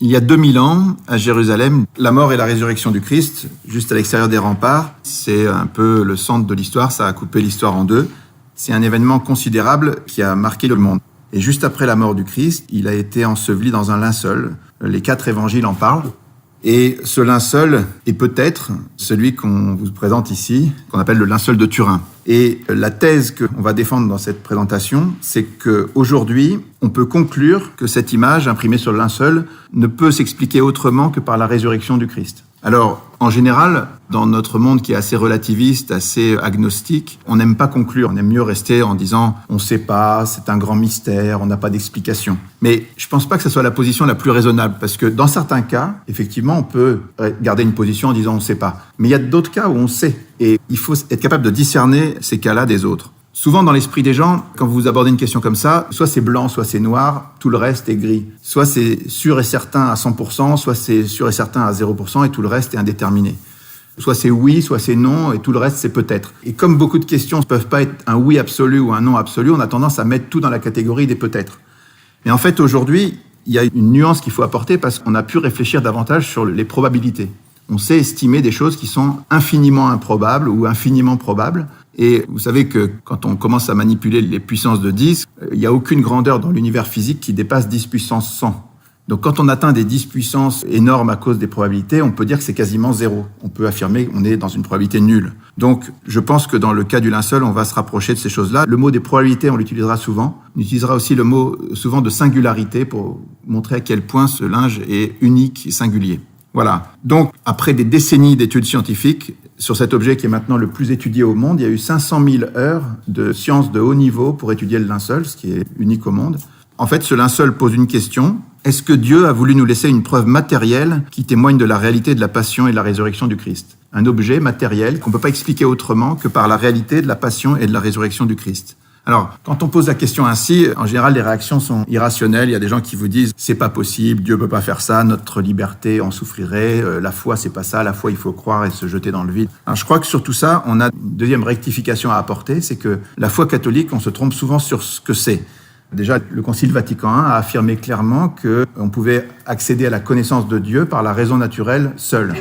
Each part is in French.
Il y a 2000 ans, à Jérusalem, la mort et la résurrection du Christ, juste à l'extérieur des remparts, c'est un peu le centre de l'histoire, ça a coupé l'histoire en deux. C'est un événement considérable qui a marqué le monde. Et juste après la mort du Christ, il a été enseveli dans un linceul. Les 4 évangiles en parlent. Et ce linceul est peut-être celui qu'on vous présente ici, qu'on appelle le linceul de Turin. Et la thèse qu'on va défendre dans cette présentation, c'est qu'aujourd'hui, on peut conclure que cette image imprimée sur le linceul ne peut s'expliquer autrement que par la résurrection du Christ. Alors, en général, dans notre monde qui est assez relativiste, assez agnostique, on n'aime pas conclure. On aime mieux rester en disant « on ne sait pas, c'est un grand mystère, on n'a pas d'explication ». Mais je ne pense pas que ce soit la position la plus raisonnable, parce que dans certains cas, effectivement, on peut garder une position en disant « on ne sait pas ». Mais il y a d'autres cas où on sait, et il faut être capable de discerner ces cas-là des autres. Souvent, dans l'esprit des gens, quand vous abordez une question comme ça, soit c'est blanc, soit c'est noir, tout le reste est gris. Soit c'est sûr et certain à 100%, soit c'est sûr et certain à 0%, et tout le reste est indéterminé. Soit c'est oui, soit c'est non, et tout le reste c'est peut-être. Et comme beaucoup de questions ne peuvent pas être un oui absolu ou un non absolu, on a tendance à mettre tout dans la catégorie des peut-être. Mais en fait, aujourd'hui, il y a une nuance qu'il faut apporter parce qu'on a pu réfléchir davantage sur les probabilités. On sait estimer des choses qui sont infiniment improbables ou infiniment probables. Et vous savez que quand on commence à manipuler les puissances de 10, il n'y a aucune grandeur dans l'univers physique qui dépasse 10 puissance 100. Donc quand on atteint des 10 puissances énormes à cause des probabilités, on peut dire que c'est quasiment zéro. On peut affirmer qu'on est dans une probabilité nulle. Donc je pense que dans le cas du linceul, on va se rapprocher de ces choses-là. Le mot des probabilités, on l'utilisera souvent. On utilisera aussi le mot souvent de singularité pour montrer à quel point ce linge est unique et singulier. Voilà. Donc, après des décennies d'études scientifiques, sur cet objet qui est maintenant le plus étudié au monde, il y a eu 500 000 heures de sciences de haut niveau pour étudier le linceul, ce qui est unique au monde. En fait, ce linceul pose une question. Est-ce que Dieu a voulu nous laisser une preuve matérielle qui témoigne de la réalité de la passion et de la résurrection du Christ? Un objet matériel qu'on ne peut pas expliquer autrement que par la réalité de la passion et de la résurrection du Christ. Alors, quand on pose la question ainsi, en général, les réactions sont irrationnelles. Il y a des gens qui vous disent « c'est pas possible, Dieu peut pas faire ça, notre liberté en souffrirait, la foi c'est pas ça, la foi il faut croire et se jeter dans le vide ». Alors, je crois que sur tout ça, on a une deuxième rectification à apporter, c'est que la foi catholique, on se trompe souvent sur ce que c'est. Déjà, le Concile Vatican I a affirmé clairement qu'on pouvait accéder à la connaissance de Dieu par la raison naturelle seule.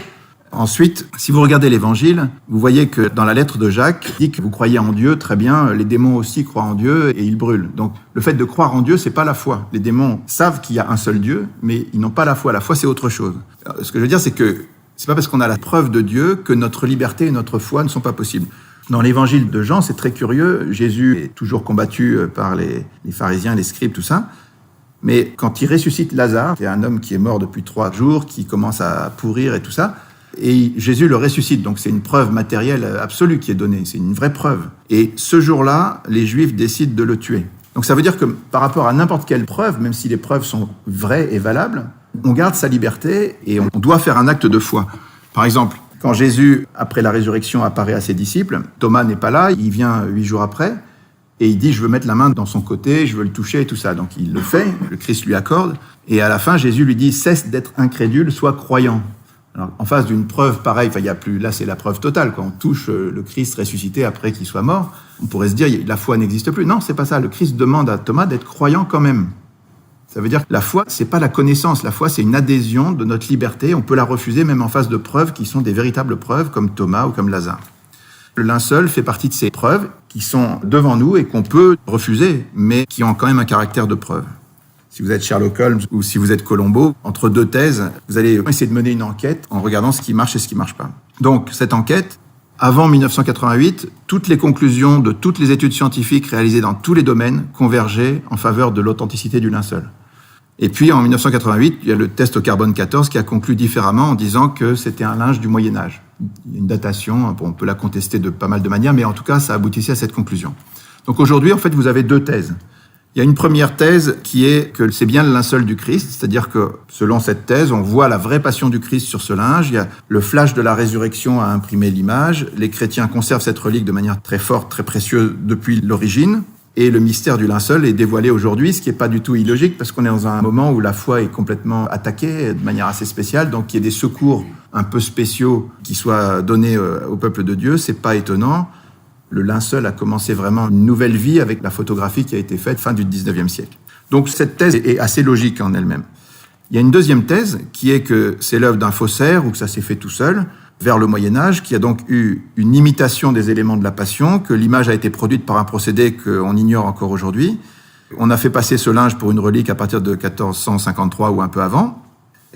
Ensuite, si vous regardez l'Évangile, vous voyez que dans la lettre de Jacques, il dit que vous croyez en Dieu, très bien, les démons aussi croient en Dieu et ils brûlent. Donc, le fait de croire en Dieu, c'est pas la foi. Les démons savent qu'il y a un seul Dieu, mais ils n'ont pas la foi. La foi, c'est autre chose. Ce que je veux dire, c'est que c'est pas parce qu'on a la preuve de Dieu que notre liberté et notre foi ne sont pas possibles. Dans l'Évangile de Jean, c'est très curieux. Jésus est toujours combattu par les pharisiens, les scribes, tout ça. Mais quand il ressuscite Lazare, c'est un homme qui est mort depuis 3 jours, qui commence à pourrir et tout ça, et Jésus le ressuscite, donc c'est une preuve matérielle absolue qui est donnée, c'est une vraie preuve. Et ce jour-là, les Juifs décident de le tuer. Donc ça veut dire que par rapport à n'importe quelle preuve, même si les preuves sont vraies et valables, on garde sa liberté et on doit faire un acte de foi. Par exemple, quand Jésus, après la résurrection, apparaît à ses disciples, Thomas n'est pas là, il vient 8 jours après, et il dit « je veux mettre la main dans son côté, je veux le toucher » et tout ça. Donc il le fait, le Christ lui accorde, et à la fin, Jésus lui dit « cesse d'être incrédule, sois croyant ». Alors, en face d'une preuve pareille, il y a plus, là c'est la preuve totale, quand on touche le Christ ressuscité après qu'il soit mort, on pourrait se dire la foi n'existe plus. Non, c'est pas ça. Le Christ demande à Thomas d'être croyant quand même. Ça veut dire que la foi, c'est pas la connaissance. La foi, c'est une adhésion de notre liberté. On peut la refuser même en face de preuves qui sont des véritables preuves, comme Thomas ou comme Lazare. Le linceul fait partie de ces preuves qui sont devant nous et qu'on peut refuser, mais qui ont quand même un caractère de preuve. Si vous êtes Sherlock Holmes ou si vous êtes Colombo, entre 2 thèses, vous allez essayer de mener une enquête en regardant ce qui marche et ce qui marche pas. Donc, cette enquête, avant 1988, toutes les conclusions de toutes les études scientifiques réalisées dans tous les domaines convergeaient en faveur de l'authenticité du linceul. Et puis, en 1988, il y a le test au carbone 14 qui a conclu différemment en disant que c'était un linge du Moyen-Âge. Il y a une datation, on peut la contester de pas mal de manières, mais en tout cas, ça aboutissait à cette conclusion. Donc aujourd'hui, en fait, vous avez 2 thèses. Il y a une première thèse qui est que c'est bien le linceul du Christ, c'est-à-dire que selon cette thèse, on voit la vraie passion du Christ sur ce linge, il y a le flash de la résurrection à imprimer l'image, les chrétiens conservent cette relique de manière très forte, très précieuse depuis l'origine, et le mystère du linceul est dévoilé aujourd'hui, ce qui n'est pas du tout illogique, parce qu'on est dans un moment où la foi est complètement attaquée de manière assez spéciale, donc qu'il y ait des secours un peu spéciaux qui soient donnés au peuple de Dieu, c'est pas étonnant. Le linceul a commencé vraiment une nouvelle vie avec la photographie qui a été faite fin du 19e siècle. Donc cette thèse est assez logique en elle-même. Il y a une deuxième thèse qui est que c'est l'œuvre d'un faussaire ou que ça s'est fait tout seul vers le Moyen-Âge, qui a donc eu une imitation des éléments de la Passion, que l'image a été produite par un procédé qu'on ignore encore aujourd'hui. On a fait passer ce linge pour une relique à partir de 1453 ou un peu avant.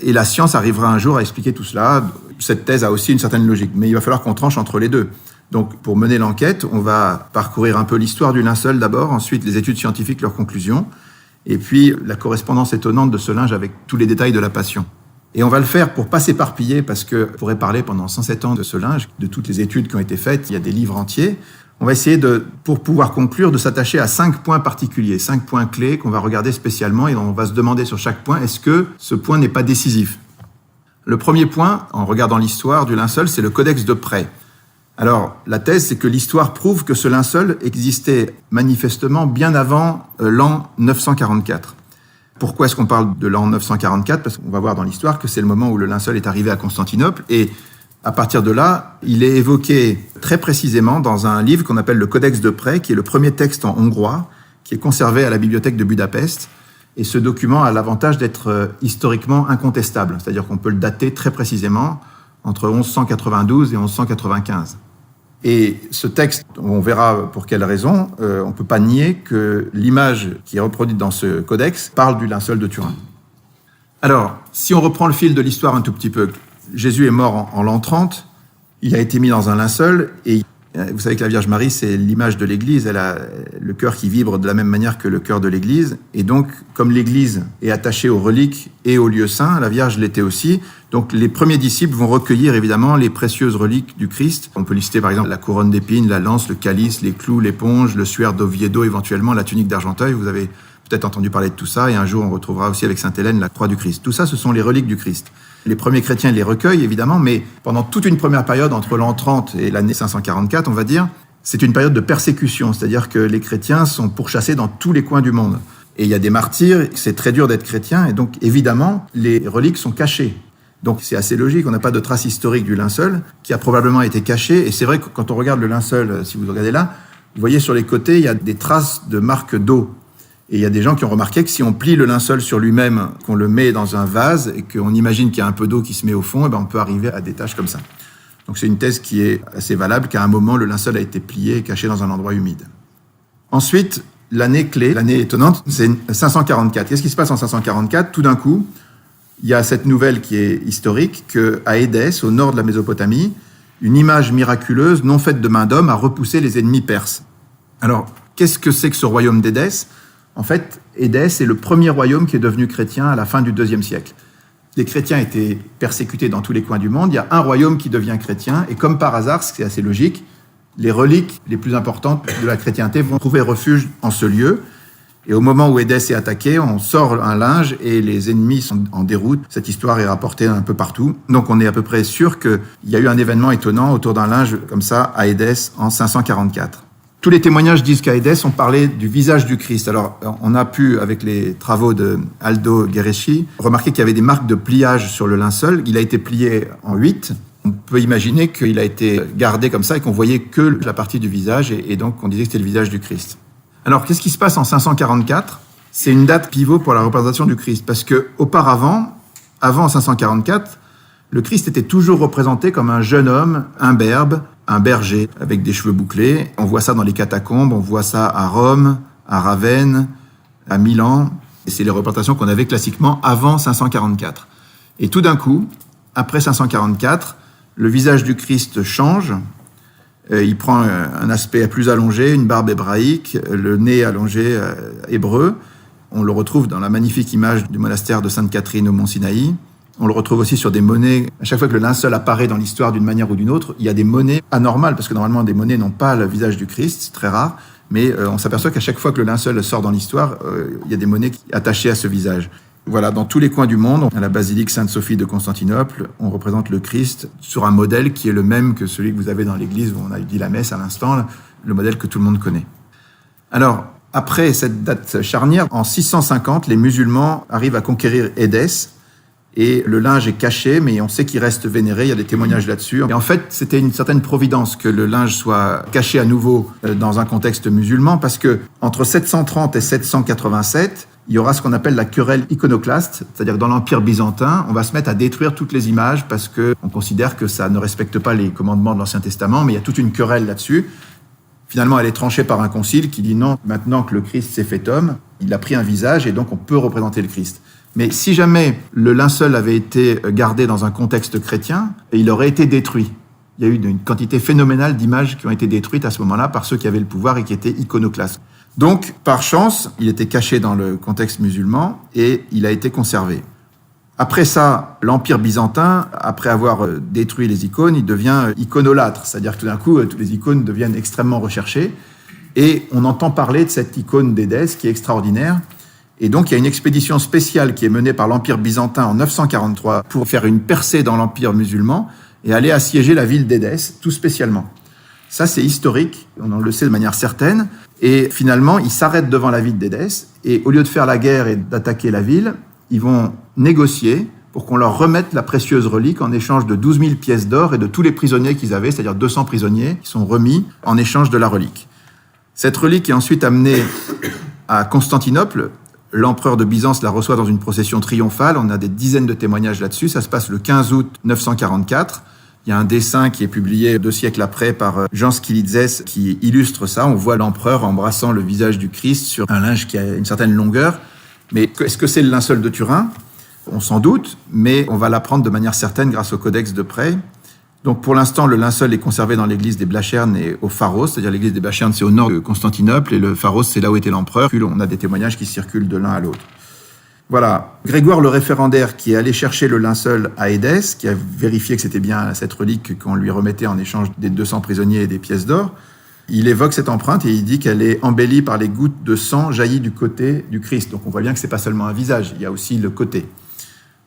Et la science arrivera un jour à expliquer tout cela. Cette thèse a aussi une certaine logique, mais il va falloir qu'on tranche entre les deux. Donc, pour mener l'enquête, on va parcourir un peu l'histoire du linceul d'abord, ensuite les études scientifiques, leurs conclusions, et puis la correspondance étonnante de ce linge avec tous les détails de la Passion. Et on va le faire pour pas s'éparpiller, parce qu'on pourrait parler pendant 107 ans de ce linge, de toutes les études qui ont été faites, il y a des livres entiers. On va essayer, pour pouvoir conclure, de s'attacher à 5 points particuliers, 5 points clés qu'on va regarder spécialement, et on va se demander sur chaque point, est-ce que ce point n'est pas décisif ? Le premier point, en regardant l'histoire du linceul, c'est le codex de prêt. Alors, la thèse, c'est que l'histoire prouve que ce linceul existait manifestement bien avant l'an 944. Pourquoi est-ce qu'on parle de l'an 944 ? Parce qu'on va voir dans l'histoire que c'est le moment où le linceul est arrivé à Constantinople, et à partir de là, il est évoqué très précisément dans un livre qu'on appelle le Codex de prêt, qui est le premier texte en hongrois, qui est conservé à la bibliothèque de Budapest. Et ce document a l'avantage d'être historiquement incontestable, c'est-à-dire qu'on peut le dater très précisément entre 1192 et 1195. Et ce texte, on verra pour quelle raison, on ne peut pas nier que l'image qui est reproduite dans ce codex parle du linceul de Turin. Alors, si on reprend le fil de l'histoire un tout petit peu, Jésus est mort en l'an 30, il a été mis dans un linceul, et vous savez que la Vierge Marie, c'est l'image de l'Église, elle a le cœur qui vibre de la même manière que le cœur de l'Église, et donc, comme l'Église est attachée aux reliques et aux lieux saints, la Vierge l'était aussi, donc les premiers disciples vont recueillir évidemment les précieuses reliques du Christ. On peut lister par exemple la couronne d'épines, la lance, le calice, les clous, l'éponge, le suaire d'Oviedo, éventuellement la tunique d'Argenteuil, vous avez peut-être entendu parler de tout ça, et un jour on retrouvera aussi avec Sainte Hélène la croix du Christ. Tout ça, ce sont les reliques du Christ. Les premiers chrétiens les recueillent, évidemment, mais pendant toute une première période, entre l'an 30 et l'année 544, on va dire, c'est une période de persécution, c'est-à-dire que les chrétiens sont pourchassés dans tous les coins du monde. Et il y a des martyrs, c'est très dur d'être chrétien, et donc, évidemment, les reliques sont cachées. Donc, c'est assez logique, on n'a pas de trace historique du linceul, qui a probablement été caché, et c'est vrai que quand on regarde le linceul, si vous regardez là, vous voyez sur les côtés, il y a des traces de marques d'eau. Et il y a des gens qui ont remarqué que si on plie le linceul sur lui-même, qu'on le met dans un vase et qu'on imagine qu'il y a un peu d'eau qui se met au fond, et ben on peut arriver à des taches comme ça. Donc c'est une thèse qui est assez valable, qu'à un moment, le linceul a été plié et caché dans un endroit humide. Ensuite, l'année clé, l'année étonnante, c'est 544. Qu'est-ce qui se passe en 544 ? Tout d'un coup, il y a cette nouvelle qui est historique, qu'à Édesse, au nord de la Mésopotamie, une image miraculeuse, non faite de main d'homme, a repoussé les ennemis perses. Alors, qu'est-ce que c'est que ce royaume d'Édesse ? En fait, Édesse est le premier royaume qui est devenu chrétien à la fin du IIe siècle. Les chrétiens étaient persécutés dans tous les coins du monde. Il y a un royaume qui devient chrétien. Et comme par hasard, c'est assez logique, les reliques les plus importantes de la chrétienté vont trouver refuge en ce lieu. Et au moment où Édesse est attaquée, on sort un linge et les ennemis sont en déroute. Cette histoire est rapportée un peu partout. Donc on est à peu près sûr qu'il y a eu un événement étonnant autour d'un linge comme ça à Édesse en 544. Tous les témoignages disent qu'à Édesse, on parlait du visage du Christ. Alors, on a pu, avec les travaux de Aldo Guerreschi, remarquer qu'il y avait des marques de pliage sur le linceul. Il a été plié en 8. On peut imaginer qu'il a été gardé comme ça et qu'on voyait que la partie du visage, et donc on disait que c'était le visage du Christ. Alors, qu'est-ce qui se passe en 544 ? C'est une date pivot pour la représentation du Christ, parce que auparavant, avant 544, le Christ était toujours représenté comme un jeune homme imberbe, un berger avec des cheveux bouclés. On voit ça dans les catacombes, on voit ça à Rome, à Ravenne, à Milan. Et c'est les représentations qu'on avait classiquement avant 544. Et tout d'un coup, après 544, le visage du Christ change. Il prend un aspect plus allongé, une barbe hébraïque, le nez allongé hébreu. On le retrouve dans la magnifique image du monastère de Sainte-Catherine au Mont Sinaï. On le retrouve aussi sur des monnaies. À chaque fois que le linceul apparaît dans l'histoire d'une manière ou d'une autre, il y a des monnaies anormales, parce que normalement, des monnaies n'ont pas le visage du Christ, c'est très rare, mais on s'aperçoit qu'à chaque fois que le linceul sort dans l'histoire, il y a des monnaies attachées à ce visage. Voilà, dans tous les coins du monde, à la basilique Sainte-Sophie de Constantinople, on représente le Christ sur un modèle qui est le même que celui que vous avez dans l'église où on a dit la messe à l'instant, le modèle que tout le monde connaît. Alors, après cette date charnière, en 650, les musulmans arrivent à conquérir Édesse, et le linge est caché, mais on sait qu'il reste vénéré, il y a des témoignages là-dessus. Et en fait, c'était une certaine providence que le linge soit caché à nouveau dans un contexte musulman, parce que entre 730 et 787, il y aura ce qu'on appelle la querelle iconoclaste, c'est-à-dire que dans l'Empire byzantin, on va se mettre à détruire toutes les images parce qu'on considère que ça ne respecte pas les commandements de l'Ancien Testament, mais il y a toute une querelle là-dessus. Finalement, elle est tranchée par un concile qui dit non, maintenant que le Christ s'est fait homme, il a pris un visage et donc on peut représenter le Christ. Mais si jamais le linceul avait été gardé dans un contexte chrétien, il aurait été détruit. Il y a eu une quantité phénoménale d'images qui ont été détruites à ce moment-là par ceux qui avaient le pouvoir et qui étaient iconoclastes. Donc, par chance, il était caché dans le contexte musulman et il a été conservé. Après ça, l'Empire byzantin, après avoir détruit les icônes, il devient iconolâtre, c'est-à-dire que tout d'un coup, toutes les icônes deviennent extrêmement recherchées et on entend parler de cette icône d'Édesse qui est extraordinaire. Et donc, il y a une expédition spéciale qui est menée par l'Empire byzantin en 943 pour faire une percée dans l'Empire musulman et aller assiéger la ville d'Édesse, tout spécialement. Ça, c'est historique, on le sait de manière certaine. Et finalement, ils s'arrêtent devant la ville d'Édesse et au lieu de faire la guerre et d'attaquer la ville, ils vont négocier pour qu'on leur remette la précieuse relique en échange de 12 000 pièces d'or et de tous les prisonniers qu'ils avaient, c'est-à-dire 200 prisonniers qui sont remis en échange de la relique. Cette relique est ensuite amenée à Constantinople. L'empereur de Byzance la reçoit dans une procession triomphale. On a des dizaines de témoignages là-dessus. Ça se passe le 15 août 944. Il y a un dessin qui est publié 2 siècles après par Jean Skilitzès qui illustre ça. On voit l'empereur embrassant le visage du Christ sur un linge qui a une certaine longueur. Mais est-ce que c'est le linceul de Turin ? On s'en doute, mais on va l'apprendre de manière certaine grâce au Codex de Près. Donc pour l'instant, le linceul est conservé dans l'église des Blachernes et au Pharos, c'est-à-dire l'église des Blachernes, c'est au nord de Constantinople, et le Pharos, c'est là où était l'empereur. On a des témoignages qui circulent de l'un à l'autre. Voilà, Grégoire le référendaire qui est allé chercher le linceul à Édesse, qui a vérifié que c'était bien cette relique qu'on lui remettait en échange des 200 prisonniers et des pièces d'or, il évoque cette empreinte et il dit qu'elle est embellie par les gouttes de sang jaillies du côté du Christ. Donc on voit bien que c'est pas seulement un visage, il y a aussi le côté.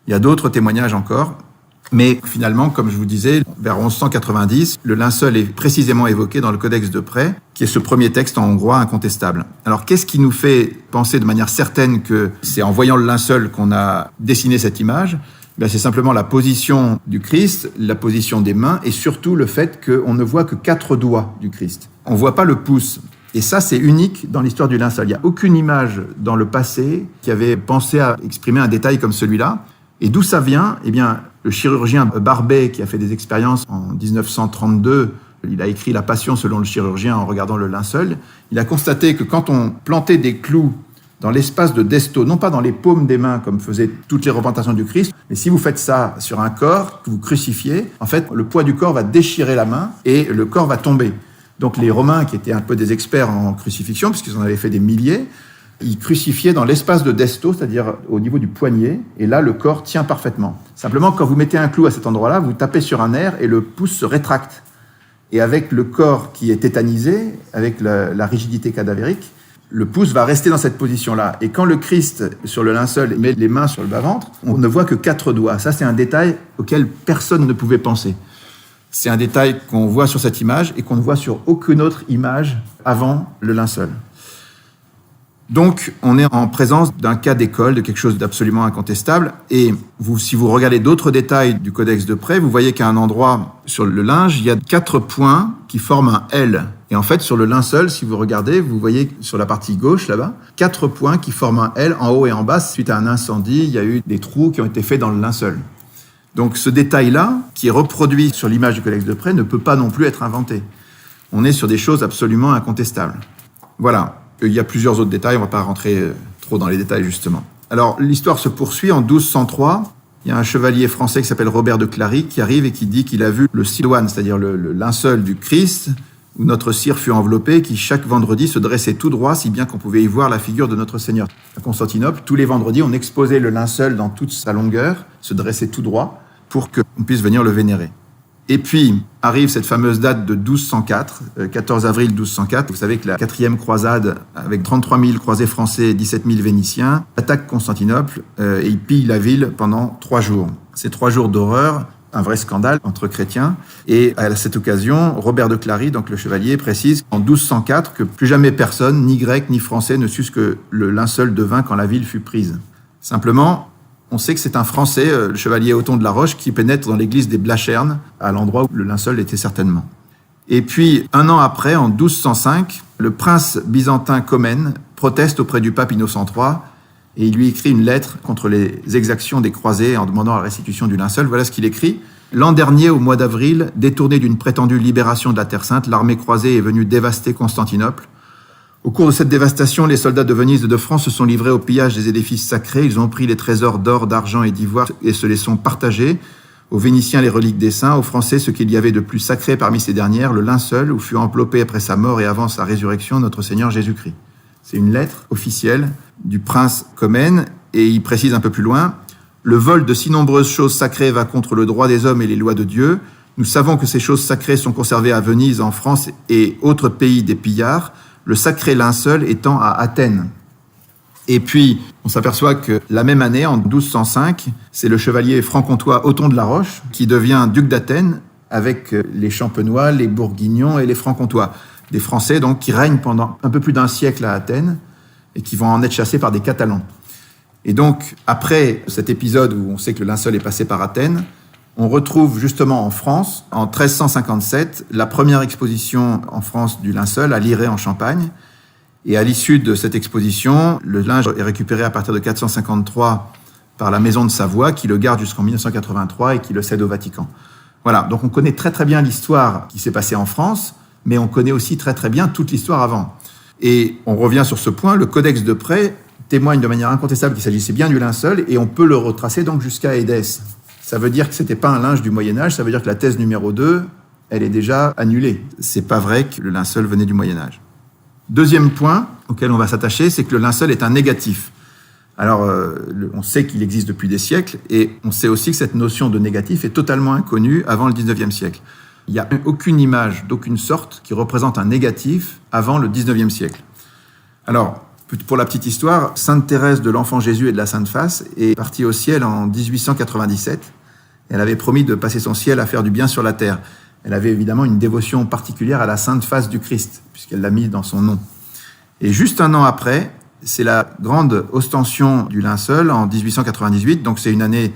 Il y a d'autres témoignages encore, mais finalement, comme je vous disais, vers 1190, le linceul est précisément évoqué dans le Codex de Près, qui est ce premier texte en hongrois incontestable. Alors, qu'est-ce qui nous fait penser de manière certaine que c'est en voyant le linceul qu'on a dessiné cette image ? C'est simplement la position du Christ, la position des mains, et surtout le fait qu'on ne voit que 4 doigts du Christ. On ne voit pas le pouce. Et ça, c'est unique dans l'histoire du linceul. Il n'y a aucune image dans le passé qui avait pensé à exprimer un détail comme celui-là. Et d'où ça vient ? Eh bien, le chirurgien Barbet, qui a fait des expériences en 1932, il a écrit La Passion selon le chirurgien en regardant le linceul. Il a constaté que quand on plantait des clous dans l'espace de Desto, non pas dans les paumes des mains comme faisaient toutes les représentations du Christ, mais si vous faites ça sur un corps que vous crucifiez, en fait, le poids du corps va déchirer la main et le corps va tomber. Donc les Romains, qui étaient un peu des experts en crucifixion, puisqu'ils en avaient fait des milliers, ils crucifiaient dans l'espace de Desto, c'est-à-dire au niveau du poignet, et là, le corps tient parfaitement. Simplement, quand vous mettez un clou à cet endroit-là, vous tapez sur un nerf et le pouce se rétracte. Et avec le corps qui est tétanisé, avec la rigidité cadavérique, le pouce va rester dans cette position-là. Et quand le Christ, sur le linceul, met les mains sur le bas-ventre, on ne voit que 4 doigts. Ça, c'est un détail auquel personne ne pouvait penser. C'est un détail qu'on voit sur cette image et qu'on ne voit sur aucune autre image avant le linceul. Donc, on est en présence d'un cas d'école, de quelque chose d'absolument incontestable. Et si vous regardez d'autres détails du Codex de Près, vous voyez qu'à un endroit sur le linge, il y a 4 points qui forment un L. Et en fait, sur le linceul, si vous regardez, vous voyez sur la partie gauche, là-bas, 4 points qui forment un L en haut et en bas. Suite à un incendie, il y a eu des trous qui ont été faits dans le linceul. Donc, ce détail-là, qui est reproduit sur l'image du Codex de Près, ne peut pas non plus être inventé. On est sur des choses absolument incontestables. Voilà. Il y a plusieurs autres détails, on ne va pas rentrer trop dans les détails justement. Alors l'histoire se poursuit en 1203. Il y a un chevalier français qui s'appelle Robert de Clary qui arrive et qui dit qu'il a vu le siloane, c'est-à-dire le linceul du Christ, où notre cire fut enveloppée, qui chaque vendredi se dressait tout droit, si bien qu'on pouvait y voir la figure de notre Seigneur. À Constantinople, tous les vendredis, on exposait le linceul dans toute sa longueur, se dressait tout droit, pour qu'on puisse venir le vénérer. Et puis, arrive cette fameuse date de 1204, 14 avril 1204. Vous savez que la 4e croisade, avec 33 000 croisés français et 17 000 Vénitiens, attaque Constantinople et il pille la ville pendant 3 jours. Ces 3 jours d'horreur, un vrai scandale entre chrétiens. Et à cette occasion, Robert de Clary, donc le chevalier, précise en 1204 que plus jamais personne, ni grec ni français, ne sut ce que le linceul devint quand la ville fut prise. Simplement, on sait que c'est un Français, le chevalier Othon de la Roche, qui pénètre dans l'église des Blachernes, à l'endroit où le linceul était certainement. Et puis, 1 an après, en 1205, le prince byzantin Comène proteste auprès du pape Innocent III et il lui écrit une lettre contre les exactions des croisés en demandant la restitution du linceul. Voilà ce qu'il écrit. « L'an dernier, au mois d'avril, détourné d'une prétendue libération de la Terre Sainte, l'armée croisée est venue dévaster Constantinople. Au cours de cette dévastation, les soldats de Venise et de France se sont livrés au pillage des édifices sacrés. Ils ont pris les trésors d'or, d'argent et d'ivoire et se les sont partagés. Aux Vénitiens, les reliques des saints, aux Français, ce qu'il y avait de plus sacré parmi ces dernières, le linceul où fut enveloppé après sa mort et avant sa résurrection notre Seigneur Jésus-Christ. » C'est une lettre officielle du prince Comnène, et il précise un peu plus loin « Le vol de si nombreuses choses sacrées va contre le droit des hommes et les lois de Dieu. Nous savons que ces choses sacrées sont conservées à Venise, en France et autres pays des pillards, le sacré linceul étant à Athènes. » Et puis, on s'aperçoit que la même année, en 1205, c'est le chevalier franc-comtois Othon de la Roche qui devient duc d'Athènes avec les Champenois, les Bourguignons et les Francs-Comtois. Des Français donc qui règnent pendant un peu plus d'un siècle à Athènes et qui vont en être chassés par des Catalans. Et donc, après cet épisode où on sait que le linceul est passé par Athènes, on retrouve justement en France, en 1357, la première exposition en France du linceul à Lirey en Champagne. Et à l'issue de cette exposition, le linge est récupéré à partir de 453 par la Maison de Savoie, qui le garde jusqu'en 1983 et qui le cède au Vatican. Voilà, donc on connaît très très bien l'histoire qui s'est passée en France, mais on connaît aussi très très bien toute l'histoire avant. Et on revient sur ce point, le Codex de Près témoigne de manière incontestable qu'il s'agissait bien du linceul, et on peut le retracer donc jusqu'à Édesse. Ça veut dire que ce n'était pas un linge du Moyen-Âge, ça veut dire que la thèse numéro 2, elle est déjà annulée. C'est pas vrai que le linceul venait du Moyen-Âge. Deuxième point auquel on va s'attacher, c'est que le linceul est un négatif. Alors, on sait qu'il existe depuis des siècles, et on sait aussi que cette notion de négatif est totalement inconnue avant le 19e siècle. Il n'y a aucune image d'aucune sorte qui représente un négatif avant le 19e siècle. Alors, pour la petite histoire, Sainte Thérèse de l'Enfant Jésus et de la Sainte Face est partie au ciel en 1897. Elle avait promis de passer son ciel à faire du bien sur la terre. Elle avait évidemment une dévotion particulière à la Sainte Face du Christ, puisqu'elle l'a mis dans son nom. Et juste un an après, c'est la grande ostension du linceul en 1898, donc c'est une année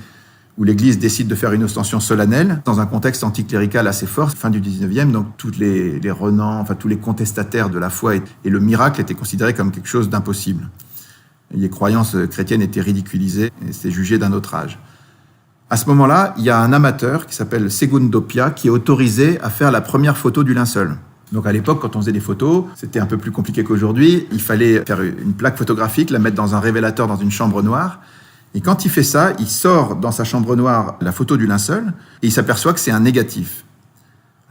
où l'Église décide de faire une ostension solennelle, dans un contexte anticlérical assez fort, fin du 19e, donc tous les renants, enfin tous les contestataires de la foi et le miracle étaient considérés comme quelque chose d'impossible. Les croyances chrétiennes étaient ridiculisées et c'était jugé d'un autre âge. À ce moment-là, il y a un amateur qui s'appelle Segundo Pia qui est autorisé à faire la première photo du linceul. Donc à l'époque, quand on faisait des photos, c'était un peu plus compliqué qu'aujourd'hui. Il fallait faire une plaque photographique, la mettre dans un révélateur dans une chambre noire. Et quand il fait ça, il sort dans sa chambre noire la photo du linceul et il s'aperçoit que c'est un négatif.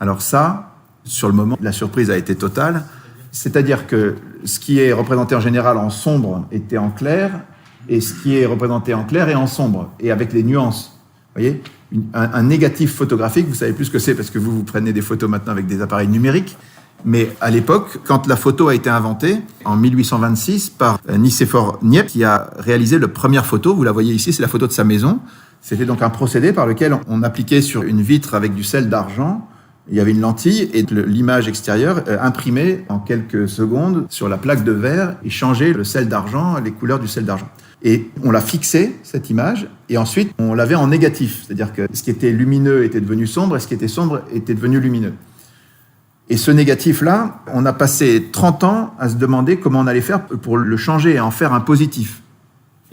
Alors ça, sur le moment, la surprise a été totale. C'est-à-dire que ce qui est représenté en général en sombre était en clair et ce qui est représenté en clair est en sombre et avec les nuances. Vous voyez, un négatif photographique, vous savez plus ce que c'est parce que vous prenez des photos maintenant avec des appareils numériques. Mais à l'époque, quand la photo a été inventée, en 1826, par Nicéphore Niepce, qui a réalisé la première photo, vous la voyez ici, c'est la photo de sa maison. C'était donc un procédé par lequel on appliquait sur une vitre avec du sel d'argent, il y avait une lentille et l'image extérieure imprimée en quelques secondes sur la plaque de verre et changeait le sel d'argent, les couleurs du sel d'argent. Et on l'a fixée, cette image, et ensuite on l'avait en négatif, c'est-à-dire que ce qui était lumineux était devenu sombre et ce qui était sombre était devenu lumineux. Et ce négatif-là, on a passé 30 ans à se demander comment on allait faire pour le changer et en faire un positif.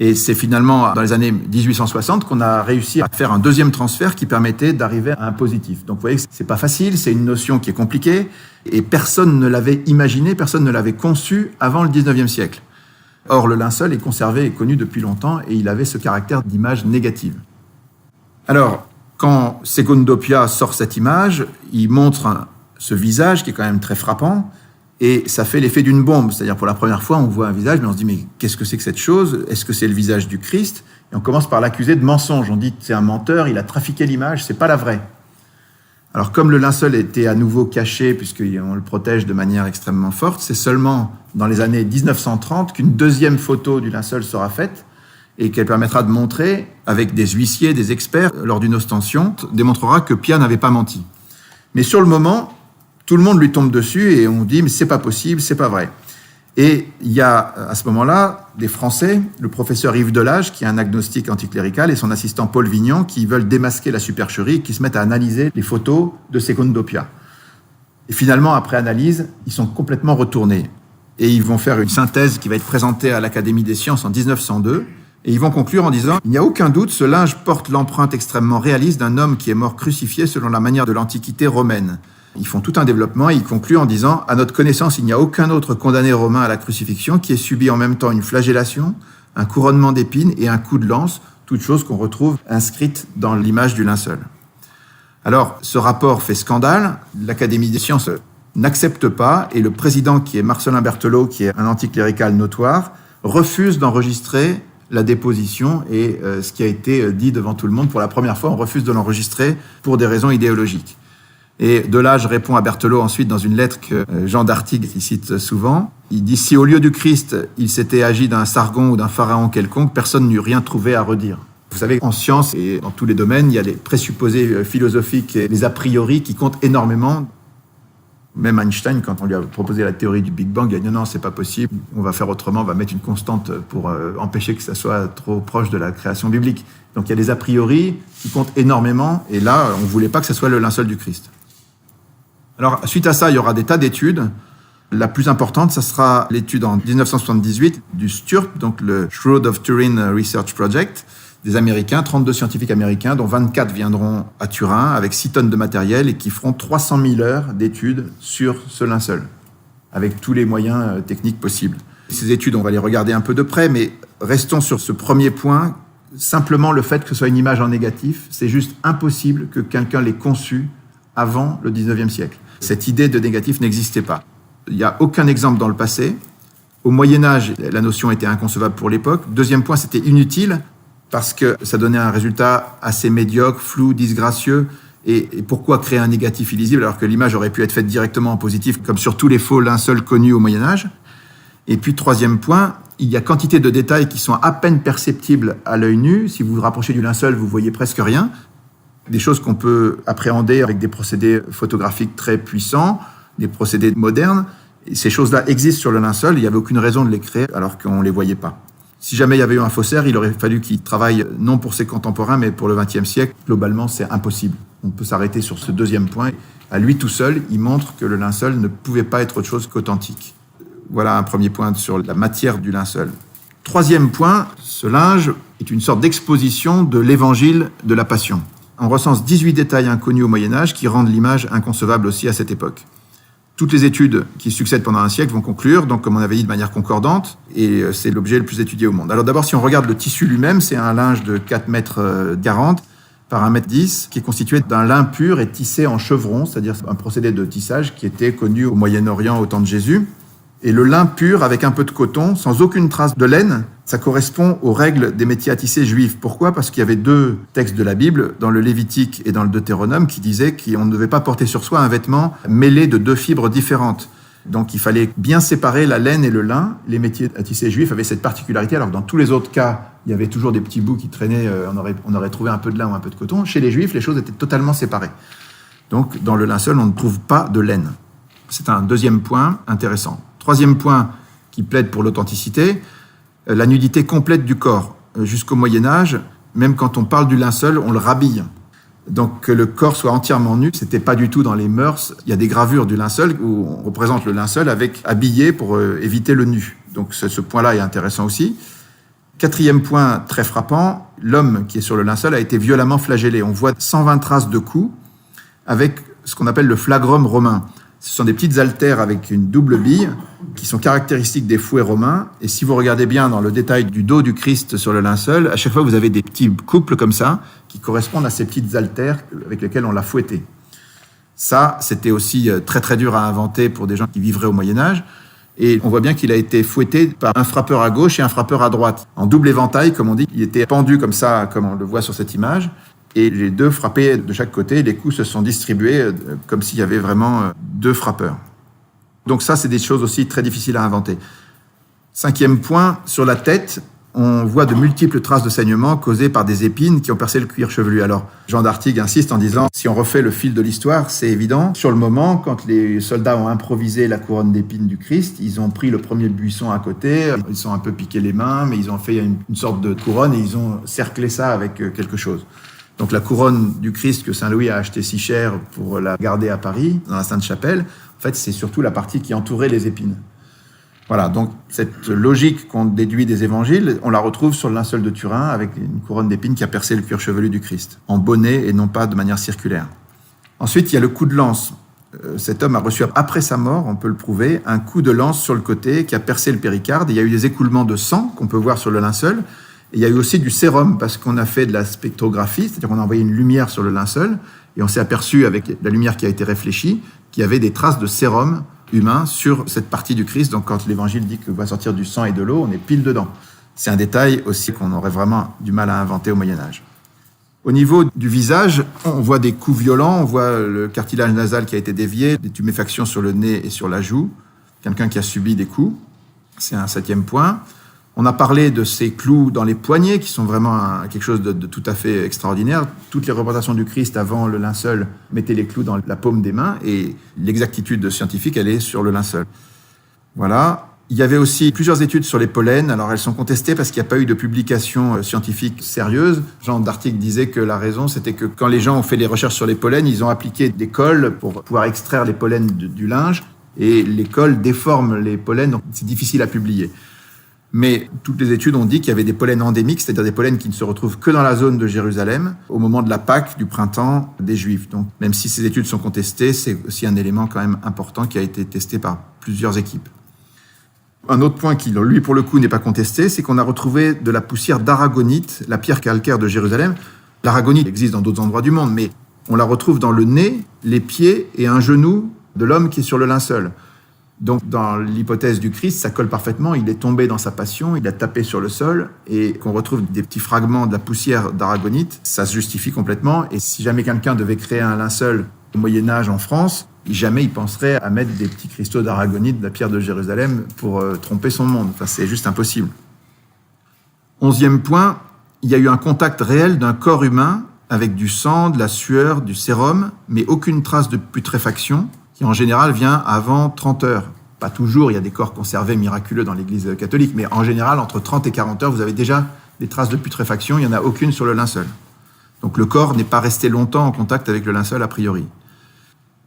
Et c'est finalement dans les années 1860 qu'on a réussi à faire un deuxième transfert qui permettait d'arriver à un positif. Donc vous voyez que c'est pas facile, c'est une notion qui est compliquée, et personne ne l'avait imaginé, personne ne l'avait conçu avant le 19e siècle. Or, le linceul est conservé et connu depuis longtemps, et il avait ce caractère d'image négative. Alors, quand Segundo Pia sort cette image, il montre ce visage qui est quand même très frappant, et ça fait l'effet d'une bombe. C'est-à-dire, pour la première fois, on voit un visage, mais on se dit, mais qu'est-ce que c'est que cette chose ? Est-ce que c'est le visage du Christ ? Et on commence par l'accuser de mensonge. On dit, c'est un menteur, il a trafiqué l'image, c'est pas la vraie. Alors, comme le linceul était à nouveau caché, puisqu'on le protège de manière extrêmement forte, c'est seulement dans les années 1930 qu'une deuxième photo du linceul sera faite, et qu'elle permettra de montrer, avec des huissiers, des experts, lors d'une ostension, démontrera que Pia n'avait pas menti. Mais sur le moment, tout le monde lui tombe dessus et on dit « mais c'est pas possible, c'est pas vrai ». Et il y a à ce moment-là des Français, le professeur Yves Delage, qui est un agnostique anticlérical, et son assistant Paul Vignon, qui veulent démasquer la supercherie et qui se mettent à analyser les photos de Segundo Pia. Et finalement, après analyse, ils sont complètement retournés. Et ils vont faire une synthèse qui va être présentée à l'Académie des sciences en 1902. Et ils vont conclure en disant « Il n'y a aucun doute, ce linge porte l'empreinte extrêmement réaliste d'un homme qui est mort crucifié selon la manière de l'Antiquité romaine. » Ils font tout un développement et ils concluent en disant « À notre connaissance, il n'y a aucun autre condamné romain à la crucifixion qui ait subi en même temps une flagellation, un couronnement d'épines et un coup de lance, toutes choses qu'on retrouve inscrites dans l'image du linceul. » Alors, ce rapport fait scandale, l'Académie des sciences n'accepte pas et le président, qui est Marcellin Berthelot, qui est un anticlérical notoire, refuse d'enregistrer la déposition et ce qui a été dit devant tout le monde. Pour la première fois, on refuse de l'enregistrer pour des raisons idéologiques. Et Delage répond à Berthelot ensuite dans une lettre que Jean d'Artigues cite souvent. Il dit « Si au lieu du Christ, il s'était agi d'un Sargon ou d'un pharaon quelconque, personne n'eût rien trouvé à redire. » Vous savez, en science et dans tous les domaines, il y a les présupposés philosophiques et les a priori qui comptent énormément. Même Einstein, quand on lui a proposé la théorie du Big Bang, il a dit non, c'est pas possible, on va faire autrement, on va mettre une constante pour empêcher que ça soit trop proche de la création biblique. Donc il y a des a priori qui comptent énormément, et là, on ne voulait pas que ce soit le linceul du Christ. Alors, suite à ça, il y aura des tas d'études. La plus importante, ça sera l'étude en 1978 du STURP, donc le Shroud of Turin Research Project, des Américains, 32 scientifiques américains, dont 24 viendront à Turin avec 6 tonnes de matériel et qui feront 300 000 heures d'études sur ce linceul, avec tous les moyens techniques possibles. Ces études, on va les regarder un peu de près, mais restons sur ce premier point. Simplement, le fait que ce soit une image en négatif, c'est juste impossible que quelqu'un l'ait conçu avant le 19e siècle. Cette idée de négatif n'existait pas. Il n'y a aucun exemple dans le passé. Au Moyen-Âge, la notion était inconcevable pour l'époque. Deuxième point, c'était inutile, parce que ça donnait un résultat assez médiocre, flou, disgracieux. Et pourquoi créer un négatif illisible alors que l'image aurait pu être faite directement en positif, comme sur tous les faux linceuls connus au Moyen-Âge. Et puis, troisième point, il y a quantité de détails qui sont à peine perceptibles à l'œil nu. Si vous vous rapprochez du linceul, vous voyez presque rien. Des choses qu'on peut appréhender avec des procédés photographiques très puissants, des procédés modernes. Et ces choses-là existent sur le linceul, il n'y avait aucune raison de les créer alors qu'on ne les voyait pas. Si jamais il y avait eu un faussaire, il aurait fallu qu'il travaille non pour ses contemporains, mais pour le XXe siècle. Globalement, c'est impossible. On peut s'arrêter sur ce deuxième point. À lui tout seul, il montre que le linceul ne pouvait pas être autre chose qu'authentique. Voilà un premier point sur la matière du linceul. Troisième point, ce linge est une sorte d'exposition de l'évangile de la Passion. On recense 18 détails inconnus au Moyen-Âge qui rendent l'image inconcevable aussi à cette époque. Toutes les études qui succèdent pendant un siècle vont conclure, donc comme on avait dit, de manière concordante, et c'est l'objet le plus étudié au monde. Alors d'abord, si on regarde le tissu lui-même, c'est un linge de 4,40 mètres par 1,10 mètre, qui est constitué d'un lin pur et tissé en chevron, c'est-à-dire un procédé de tissage qui était connu au Moyen-Orient au temps de Jésus. Et le lin pur avec un peu de coton, sans aucune trace de laine, ça correspond aux règles des métiers à tisser juifs. Pourquoi ? Parce qu'il y avait 2 textes de la Bible, dans le Lévitique et dans le Deutéronome, qui disaient qu'on ne devait pas porter sur soi un vêtement mêlé de 2 fibres différentes. Donc il fallait bien séparer la laine et le lin. Les métiers à tisser juifs avaient cette particularité, alors que dans tous les autres cas, il y avait toujours des petits bouts qui traînaient, on aurait trouvé un peu de lin ou un peu de coton. Chez les juifs, les choses étaient totalement séparées. Donc dans le linceul, on ne trouve pas de laine. C'est un deuxième point intéressant. Troisième point qui plaide pour l'authenticité, la nudité complète du corps. Jusqu'au Moyen-Âge, même quand on parle du linceul, on le rhabille. Donc que le corps soit entièrement nu, c'était pas du tout dans les mœurs. Il y a des gravures du linceul où on représente le linceul avec habillé pour éviter le nu. Donc ce point-là est intéressant aussi. Quatrième point très frappant, l'homme qui est sur le linceul a été violemment flagellé. On voit 120 traces de coups avec ce qu'on appelle le flagrum romain. Ce sont des petites haltères avec une double bille qui sont caractéristiques des fouets romains. Et si vous regardez bien dans le détail du dos du Christ sur le linceul, à chaque fois vous avez des petits couples comme ça qui correspondent à ces petites haltères avec lesquelles on l'a fouetté. Ça, c'était aussi très très dur à inventer pour des gens qui vivraient au Moyen-Âge. Et on voit bien qu'il a été fouetté par un frappeur à gauche et un frappeur à droite. En double éventail, comme on dit, il était pendu comme ça, comme on le voit sur cette image. Et les 2 frappaient de chaque côté, les coups se sont distribués comme s'il y avait vraiment 2 frappeurs. Donc ça, c'est des choses aussi très difficiles à inventer. 5e point, sur la tête, on voit de multiples traces de saignement causées par des épines qui ont percé le cuir chevelu. Alors, Jean d'Artigues insiste en disant, si on refait le fil de l'histoire, c'est évident. Sur le moment, quand les soldats ont improvisé la couronne d'épines du Christ, ils ont pris le premier buisson à côté, ils sont un peu piqué les mains, mais ils ont fait une sorte de couronne et ils ont cerclé ça avec quelque chose. Donc la couronne du Christ que Saint Louis a acheté si cher pour la garder à Paris, dans la Sainte-Chapelle, en fait, c'est surtout la partie qui entourait les épines. Voilà, donc cette logique qu'on déduit des évangiles, on la retrouve sur le linceul de Turin avec une couronne d'épines qui a percé le cuir chevelu du Christ, en bonnet et non pas de manière circulaire. Ensuite, il y a le coup de lance. Cet homme a reçu, après sa mort, on peut le prouver, un coup de lance sur le côté qui a percé le péricarde. Il y a eu des écoulements de sang qu'on peut voir sur le linceul. Et il y a eu aussi du sérum parce qu'on a fait de la spectrographie, c'est-à-dire qu'on a envoyé une lumière sur le linceul et on s'est aperçu avec la lumière qui a été réfléchie qu'il y avait des traces de sérum humain sur cette partie du Christ. Donc quand l'évangile dit qu'il va sortir du sang et de l'eau, on est pile dedans. C'est un détail aussi qu'on aurait vraiment du mal à inventer au Moyen-Âge. Au niveau du visage, on voit des coups violents, on voit le cartilage nasal qui a été dévié, des tuméfactions sur le nez et sur la joue, quelqu'un qui a subi des coups. C'est un 7e point. On a parlé de ces clous dans les poignets qui sont vraiment quelque chose de tout à fait extraordinaire. Toutes les représentations du Christ avant le linceul mettaient les clous dans la paume des mains et l'exactitude scientifique, elle est sur le linceul. Voilà. Il y avait aussi plusieurs études sur les pollens. Alors elles sont contestées parce qu'il n'y a pas eu de publication scientifique sérieuse. Jean d'Artic disait que la raison, c'était que quand les gens ont fait les recherches sur les pollens, ils ont appliqué des cols pour pouvoir extraire les pollens du linge et les cols déforment les pollens, donc c'est difficile à publier. Mais toutes les études ont dit qu'il y avait des pollens endémiques, c'est-à-dire des pollens qui ne se retrouvent que dans la zone de Jérusalem au moment de la Pâque, du printemps des Juifs. Donc, même si ces études sont contestées, c'est aussi un élément quand même important qui a été testé par plusieurs équipes. Un autre point qui, lui, pour le coup, n'est pas contesté, c'est qu'on a retrouvé de la poussière d'aragonite, la pierre calcaire de Jérusalem. L'aragonite existe dans d'autres endroits du monde, mais on la retrouve dans le nez, les pieds et un genou de l'homme qui est sur le linceul. Donc, dans l'hypothèse du Christ, ça colle parfaitement. Il est tombé dans sa passion, il a tapé sur le sol et qu'on retrouve des petits fragments de la poussière d'aragonite, ça se justifie complètement. Et si jamais quelqu'un devait créer un linceul au Moyen-Âge en France, jamais il penserait à mettre des petits cristaux d'aragonite de la pierre de Jérusalem pour tromper son monde. Enfin, c'est juste impossible. 11e point, il y a eu un contact réel d'un corps humain avec du sang, de la sueur, du sérum, mais aucune trace de putréfaction, qui en général vient avant 30 heures. Pas toujours, il y a des corps conservés miraculeux dans l'Église catholique, mais en général, entre 30 et 40 heures, vous avez déjà des traces de putréfaction, il n'y en a aucune sur le linceul. Donc le corps n'est pas resté longtemps en contact avec le linceul a priori.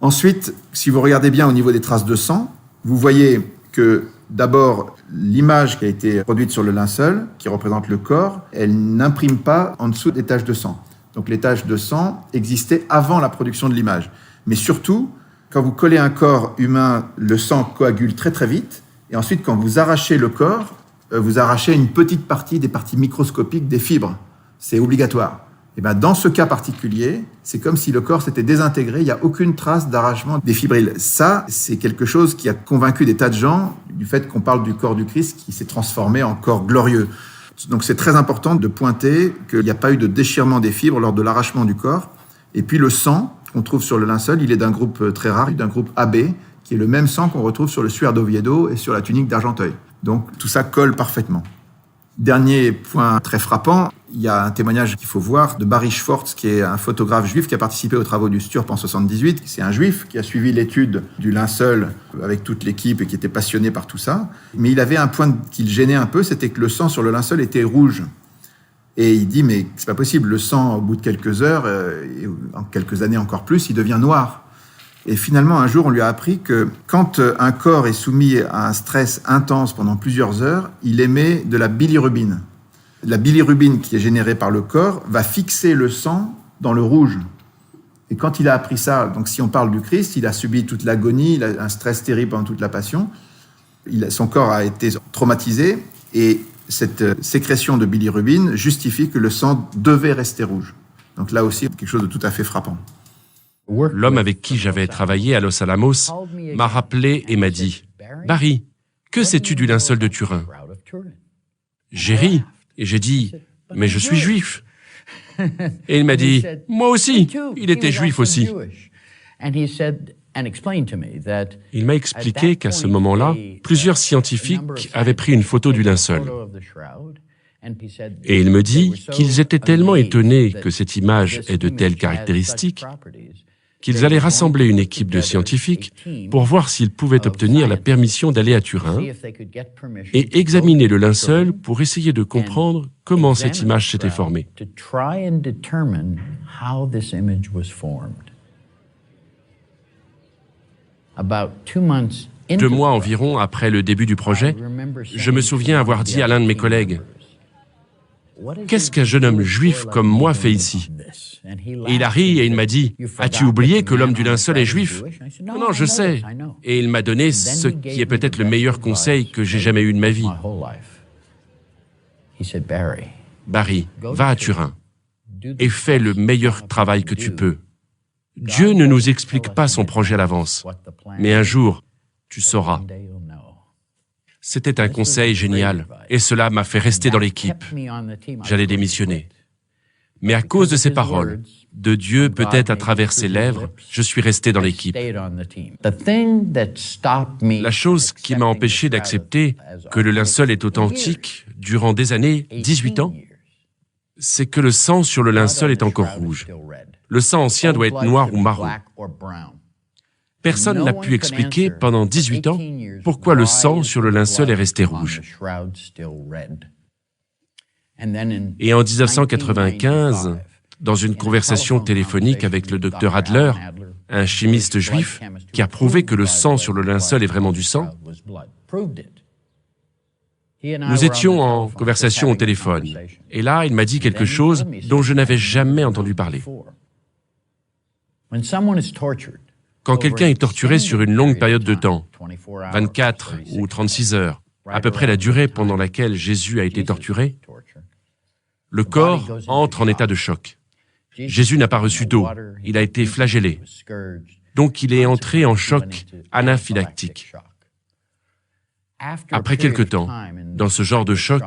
Ensuite, si vous regardez bien au niveau des traces de sang, vous voyez que d'abord, l'image qui a été produite sur le linceul, qui représente le corps, elle n'imprime pas en dessous des taches de sang. Donc les taches de sang existaient avant la production de l'image. Mais surtout, quand vous collez un corps humain, le sang coagule très très vite. Et ensuite, quand vous arrachez le corps, vous arrachez une petite partie des parties microscopiques des fibres. C'est obligatoire. Et bien, dans ce cas particulier, c'est comme si le corps s'était désintégré. Il n'y a aucune trace d'arrachement des fibrilles. Ça, c'est quelque chose qui a convaincu des tas de gens du fait qu'on parle du corps du Christ qui s'est transformé en corps glorieux. Donc c'est très important de pointer qu'il n'y a pas eu de déchirement des fibres lors de l'arrachement du corps. Et puis le sang qu'on trouve sur le linceul, il est d'un groupe très rare, d'un groupe AB, qui est le même sang qu'on retrouve sur le suaire d'Oviedo et sur la tunique d'Argenteuil. Donc tout ça colle parfaitement. Dernier point très frappant, il y a un témoignage qu'il faut voir de Barry Schwartz, qui est un photographe juif qui a participé aux travaux du Sturp en 78. C'est un juif qui a suivi l'étude du linceul avec toute l'équipe et qui était passionné par tout ça. Mais il avait un point qui le gênait un peu, c'était que le sang sur le linceul était rouge. Et il dit, mais c'est pas possible, le sang, au bout de quelques heures, et en quelques années encore plus, il devient noir. Et finalement, un jour, on lui a appris que quand un corps est soumis à un stress intense pendant plusieurs heures, il émet de la bilirubine. La bilirubine qui est générée par le corps va fixer le sang dans le rouge. Et quand il a appris ça, donc si on parle du Christ, il a subi toute l'agonie, il a un stress terrible pendant toute la passion, son corps a été traumatisé et cette sécrétion de bilirubine justifie que le sang devait rester rouge. Donc là aussi, quelque chose de tout à fait frappant. L'homme avec qui j'avais travaillé à Los Alamos m'a rappelé et m'a dit « Barry, que sais-tu du linceul de Turin ?» J'ai ri et j'ai dit « Mais je suis juif !» Et il m'a dit « Moi aussi, il était juif aussi !» Il m'a expliqué qu'à ce moment-là, plusieurs scientifiques avaient pris une photo du linceul. Et il me dit qu'ils étaient tellement étonnés que cette image ait de telles caractéristiques qu'ils allaient rassembler une équipe de scientifiques pour voir s'ils pouvaient obtenir la permission d'aller à Turin et examiner le linceul pour essayer de comprendre comment cette image s'était formée. 2 mois environ après le début du projet, je me souviens avoir dit à l'un de mes collègues, « Qu'est-ce qu'un jeune homme juif comme moi fait ici ?» Et il a ri et il m'a dit, « As-tu oublié que l'homme du linceul est juif ?»« Non, non, je sais. » Et il m'a donné ce qui est peut-être le meilleur conseil que j'ai jamais eu de ma vie. Barry, va à Turin et fais le meilleur travail que tu peux. Dieu ne nous explique pas son projet à l'avance, mais un jour, tu sauras. C'était un conseil génial, et cela m'a fait rester dans l'équipe. J'allais démissionner. Mais à cause de ces paroles, de Dieu peut-être à travers ses lèvres, je suis resté dans l'équipe. La chose qui m'a empêché d'accepter que le linceul est authentique durant des années, 18 ans, c'est que le sang sur le linceul est encore rouge. Le sang ancien doit être noir ou marron. Personne n'a pu expliquer pendant 18 ans pourquoi le sang sur le linceul est resté rouge. Et en 1995, dans une conversation téléphonique avec le docteur Adler, un chimiste juif qui a prouvé que le sang sur le linceul est vraiment du sang, nous étions en conversation au téléphone. Et là, il m'a dit quelque chose dont je n'avais jamais entendu parler. Quand quelqu'un est torturé sur une longue période de temps, 24 ou 36 heures, à peu près la durée pendant laquelle Jésus a été torturé, le corps entre en état de choc. Jésus n'a pas reçu d'eau, il a été flagellé. Donc il est entré en choc anaphylactique. Après quelque temps, dans ce genre de choc,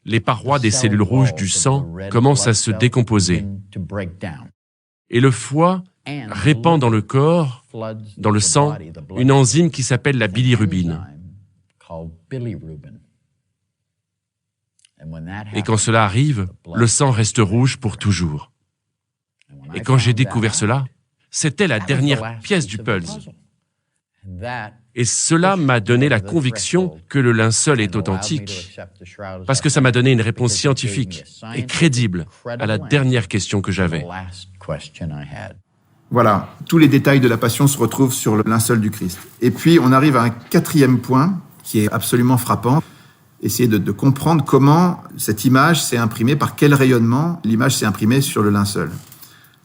les parois des cellules rouges du sang commencent à se décomposer. Et le foie répand dans le corps, dans le sang, une enzyme qui s'appelle la bilirubine. Et quand cela arrive, le sang reste rouge pour toujours. Et quand j'ai découvert cela, c'était la dernière pièce du puzzle. Et cela m'a donné la conviction que le linceul est authentique, parce que ça m'a donné une réponse scientifique et crédible à la dernière question que j'avais. Voilà, tous les détails de la Passion se retrouvent sur le linceul du Christ. Et puis, on arrive à un 4e point qui est absolument frappant. Essayer de comprendre comment cette image s'est imprimée, par quel rayonnement l'image s'est imprimée sur le linceul.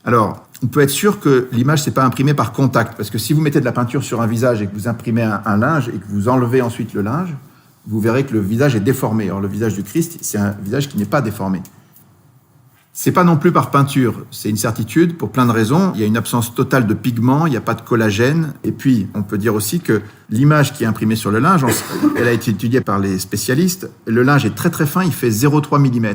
Alors, on peut être sûr que l'image ne s'est pas imprimée par contact, parce que si vous mettez de la peinture sur un visage et que vous imprimez un linge et que vous enlevez ensuite le linge, vous verrez que le visage est déformé. Or, le visage du Christ, c'est un visage qui n'est pas déformé. C'est pas non plus par peinture, c'est une certitude pour plein de raisons. Il y a une absence totale de pigments, il n'y a pas de collagène. Et puis, on peut dire aussi que l'image qui est imprimée sur le linge, elle a été étudiée par les spécialistes. Le linge est très très fin, il fait 0,3 mm.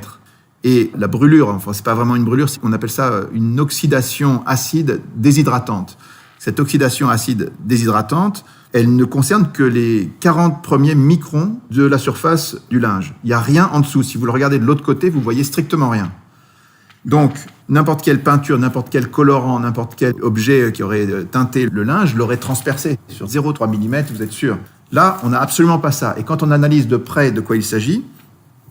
Et la brûlure, enfin, c'est pas vraiment une brûlure, on appelle ça une oxydation acide déshydratante. Cette oxydation acide déshydratante, elle ne concerne que les 40 premiers microns de la surface du linge. Il n'y a rien en dessous. Si vous le regardez de l'autre côté, vous voyez strictement rien. Donc, n'importe quelle peinture, n'importe quel colorant, n'importe quel objet qui aurait teinté le linge l'aurait transpercé. Sur 0,3 mm, vous êtes sûr. Là, on n'a absolument pas ça. Et quand on analyse de près de quoi il s'agit,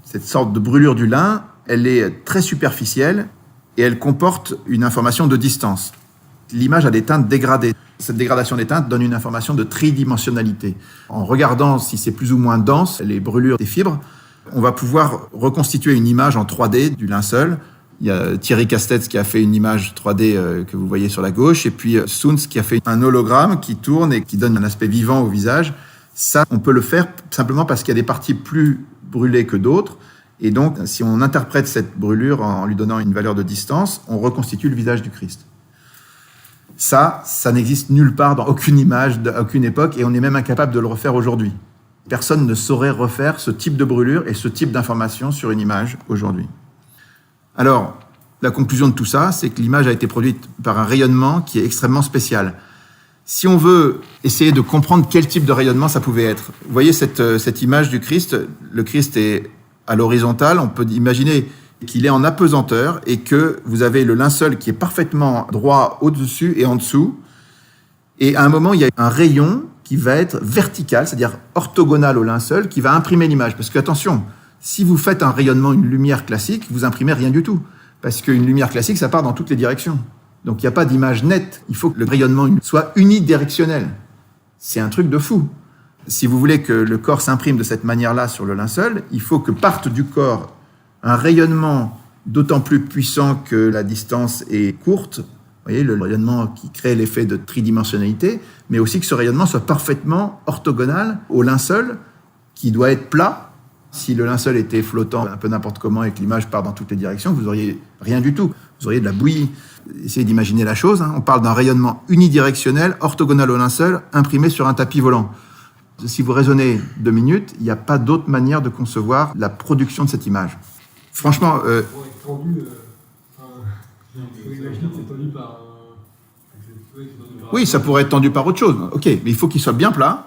cette sorte de brûlure du lin, elle est très superficielle et elle comporte une information de distance. L'image a des teintes dégradées. Cette dégradation des teintes donne une information de tridimensionnalité. En regardant si c'est plus ou moins dense, les brûlures des fibres, on va pouvoir reconstituer une image en 3D du linceul. Il y a Thierry Castetz qui a fait une image 3D que vous voyez sur la gauche, et puis Soons qui a fait un hologramme qui tourne et qui donne un aspect vivant au visage. Ça, on peut le faire simplement parce qu'il y a des parties plus brûlées que d'autres. Et donc, si on interprète cette brûlure en lui donnant une valeur de distance, on reconstitue le visage du Christ. Ça n'existe nulle part dans aucune image, à aucune époque, et on est même incapable de le refaire aujourd'hui. Personne ne saurait refaire ce type de brûlure et ce type d'information sur une image aujourd'hui. Alors, la conclusion de tout ça, c'est que l'image a été produite par un rayonnement qui est extrêmement spécial. Si on veut essayer de comprendre quel type de rayonnement ça pouvait être, vous voyez cette image du Christ, le Christ est à l'horizontale, on peut imaginer qu'il est en apesanteur et que vous avez le linceul qui est parfaitement droit au-dessus et en dessous. Et à un moment, il y a un rayon qui va être vertical, c'est-à-dire orthogonal au linceul, qui va imprimer l'image. Parce que, attention, si vous faites un rayonnement, une lumière classique, vous imprimez rien du tout. Parce qu'une lumière classique, ça part dans toutes les directions. Donc, il n'y a pas d'image nette. Il faut que le rayonnement soit unidirectionnel. C'est un truc de fou. Si vous voulez que le corps s'imprime de cette manière-là sur le linceul, il faut que parte du corps un rayonnement d'autant plus puissant que la distance est courte. Vous voyez, le rayonnement qui crée l'effet de tridimensionnalité, mais aussi que ce rayonnement soit parfaitement orthogonal au linceul, qui doit être plat. Si le linceul était flottant un peu n'importe comment et que l'image part dans toutes les directions, vous n'auriez rien du tout. Vous auriez de la bouillie. Essayez d'imaginer la chose. On parle d'un rayonnement unidirectionnel, orthogonal au linceul, imprimé sur un tapis volant. Si vous raisonnez 2 minutes, il n'y a pas d'autre manière de concevoir la production de cette image. Franchement... Oui, ça pourrait être tendu par autre chose. Ok, mais il faut qu'il soit bien plat.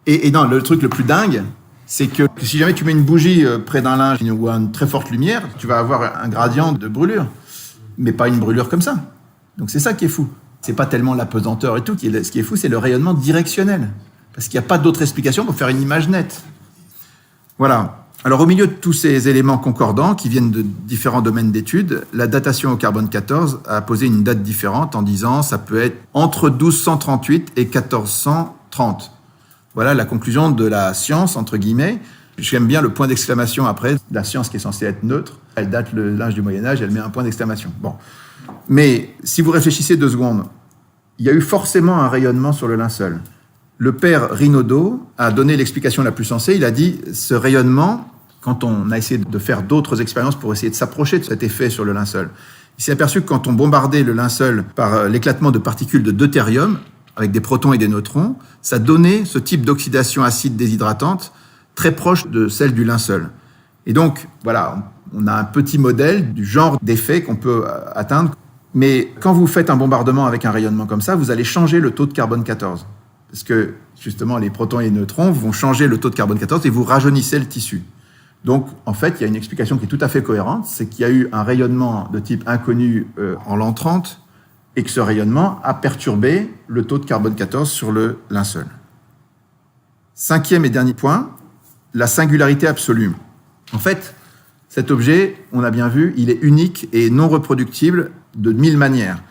Et non, le truc le plus dingue, c'est que si jamais tu mets une bougie près d'un linge ou une très forte lumière, tu vas avoir un gradient de brûlure, mais pas une brûlure comme ça. Donc c'est ça qui est fou. C'est pas tellement la pesanteur et tout. Ce qui est fou, c'est le rayonnement directionnel. Parce qu'il n'y a pas d'autre explication pour faire une image nette. Voilà. Alors au milieu de tous ces éléments concordants qui viennent de différents domaines d'études, la datation au carbone 14 a posé une date différente en disant ça peut être entre 1238 et 1430. Voilà la conclusion de la science, entre guillemets. J'aime bien le point d'exclamation après. La science qui est censée être neutre, elle date le linge du Moyen-Âge, elle met un point d'exclamation. Bon. Mais si vous réfléchissez 2 secondes, il y a eu forcément un rayonnement sur le linceul. Le père Rinaudot a donné l'explication la plus sensée. Il a dit ce rayonnement, quand on a essayé de faire d'autres expériences pour essayer de s'approcher de cet effet sur le linceul, il s'est aperçu que quand on bombardait le linceul par l'éclatement de particules de deutérium, avec des protons et des neutrons, ça donnait ce type d'oxydation acide déshydratante très proche de celle du linceul. Et donc, voilà, on a un petit modèle du genre d'effet qu'on peut atteindre. Mais quand vous faites un bombardement avec un rayonnement comme ça, vous allez changer le taux de carbone 14. Parce que, justement, les protons et les neutrons vont changer le taux de carbone 14 et vous rajeunissez le tissu. Donc, en fait, il y a une explication qui est tout à fait cohérente, c'est qu'il y a eu un rayonnement de type inconnu en l'an 30 et que ce rayonnement a perturbé le taux de carbone 14 sur le linceul. 5e et dernier point, la singularité absolue. En fait, cet objet, on a bien vu, il est unique et non reproductible de 1000 manières.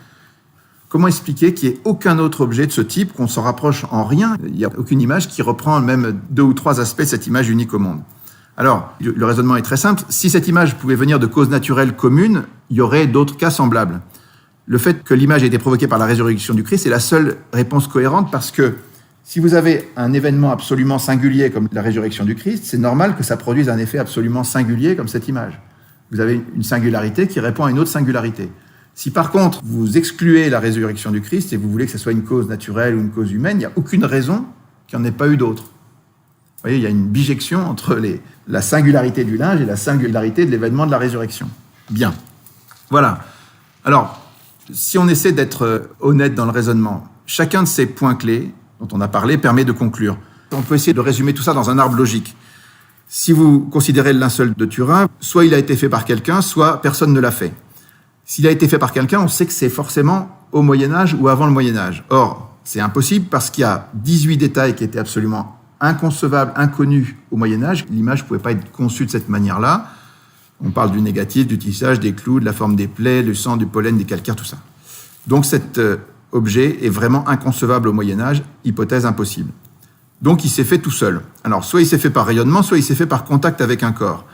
Comment expliquer qu'il n'y ait aucun autre objet de ce type, qu'on s'en rapproche en rien? Il n'y a aucune image qui reprend même 2 ou 3 aspects de cette image unique au monde. Alors, le raisonnement est très simple. Si cette image pouvait venir de causes naturelles communes, il y aurait d'autres cas semblables. Le fait que l'image ait été provoquée par la résurrection du Christ est la seule réponse cohérente parce que si vous avez un événement absolument singulier comme la résurrection du Christ, c'est normal que ça produise un effet absolument singulier comme cette image. Vous avez une singularité qui répond à une autre singularité. Si par contre, vous excluez la résurrection du Christ et vous voulez que ce soit une cause naturelle ou une cause humaine, il n'y a aucune raison qu'il n'y en ait pas eu d'autre. Vous voyez, il y a une bijection entre la singularité du linge et la singularité de l'événement de la résurrection. Bien. Voilà. Alors, si on essaie d'être honnête dans le raisonnement, chacun de ces points clés dont on a parlé permet de conclure. On peut essayer de résumer tout ça dans un arbre logique. Si vous considérez le linceul de Turin, soit il a été fait par quelqu'un, soit personne ne l'a fait. S'il a été fait par quelqu'un, on sait que c'est forcément au Moyen-Âge ou avant le Moyen-Âge. Or, c'est impossible parce qu'il y a 18 détails qui étaient absolument inconcevables, inconnus au Moyen-Âge. L'image ne pouvait pas être conçue de cette manière-là. On parle du négatif, du tissage, des clous, de la forme des plaies, du sang, du pollen, des calcaires, tout ça. Donc cet objet est vraiment inconcevable au Moyen-Âge, hypothèse impossible. Donc il s'est fait tout seul. Alors soit il s'est fait par rayonnement, soit il s'est fait par contact avec un corps.